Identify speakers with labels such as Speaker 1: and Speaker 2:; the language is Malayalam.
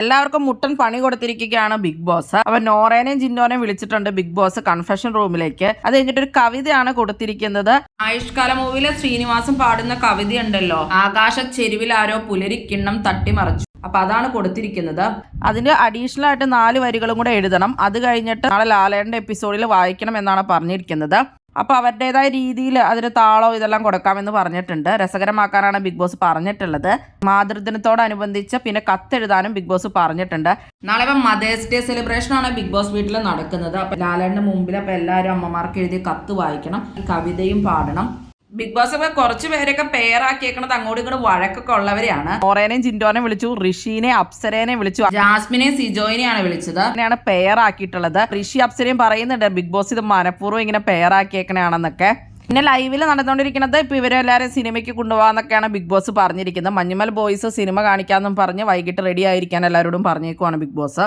Speaker 1: എല്ലാവർക്കും മുട്ടൻ പണി കൊടുത്തിരിക്കുകയാണ് ബിഗ് ബോസ്. അപ്പൊ നോറേനെയും ജിന്നോനെയും വിളിച്ചിട്ടുണ്ട് ബിഗ് ബോസ് കൺഫെഷൻ റൂമിലേക്ക്. അത് കഴിഞ്ഞിട്ട് ഒരു കവിതയാണ് കൊടുത്തിരിക്കുന്നത്. ആയുഷ്കാല മൂവിയിലെ ശ്രീനിവാസൻ പാടുന്ന കവിത ഉണ്ടല്ലോ, ആകാശ ചെരുവിൽ ആരോ പുലരിക്കിണ്ണം തട്ടിമറിച്ചു. അപ്പൊ അതാണ് കൊടുത്തിരിക്കുന്നത്. അതിന്റെ അഡീഷണൽ ആയിട്ട് 4 വരികളും കൂടെ എഴുതണം. അത് കഴിഞ്ഞിട്ട് നാളെ ലാലേട്ടന്റെ എപ്പിസോഡിൽ വായിക്കണം എന്നാണ് പറഞ്ഞിരിക്കുന്നത്. അപ്പൊ അവരുടേതായ രീതിയിൽ അതിന് താളോ ഇതെല്ലാം കൊടുക്കാമെന്ന് പറഞ്ഞിട്ടുണ്ട്. രസകരമാക്കാനാണ് ബിഗ് ബോസ് പറഞ്ഞിട്ടുള്ളത്. മാതൃദിനത്തോടനുബന്ധിച്ച് പിന്നെ കത്തെഴുതാനും ബിഗ് ബോസ് പറഞ്ഞിട്ടുണ്ട്. നാളെ ഇപ്പം മദേഴ്സ് ഡേ സെലിബ്രേഷൻ ആണ് ബിഗ് ബോസ് വീട്ടിൽ നടക്കുന്നത്. അപ്പൊ ലാലേട്ടന്റെ മുമ്പിൽ അപ്പൊ എല്ലാവരും അമ്മമാർക്ക് എഴുതി കത്ത് വായിക്കണം, കവിതയും പാടണം. ബിഗ് ബോസ് ഒക്കെ കുറച്ച് പേരൊക്കെ പേരാക്കിയേക്കണത് അങ്ങോട്ടും ഇങ്ങോട്ട് വഴക്കൊക്കെ ഉള്ളവരെയാണ്. നോറേനെയും ജിൻഡോനെ വിളിച്ചു, ഋഷിനെ അപ്സരേനെ വിളിച്ചു, ജാസ്മിനെയും സിജോയിനെയാണ് വിളിച്ചത്. അങ്ങനെയാണ് പേരാക്കിയിട്ടുള്ളത്. ഋഷി അപ്സരയും പറയുന്നുണ്ട് ബിഗ് ബോസ് ഇത് മനഃപൂർവ്വം ഇങ്ങനെ പേരാക്കിയേക്കണയാണെന്നൊക്കെ. പിന്നെ ലൈവിൽ നടന്നുകൊണ്ടിരിക്കുന്നത് ഇപ്പൊ ഇവരെല്ലാവരും സിനിമയ്ക്ക് കൊണ്ടുപോകാന്നൊക്കെയാണ് ബിഗ് ബോസ് പറഞ്ഞിരിക്കുന്നത്. മഞ്ഞുമൽ ബോയ്സ് സിനിമ കാണിക്കാമെന്നും പറഞ്ഞ് വൈകിട്ട് റെഡി ആയിരിക്കാൻ എല്ലാവരോടും പറഞ്ഞേക്കുവാണ് ബിഗ് ബോസ്.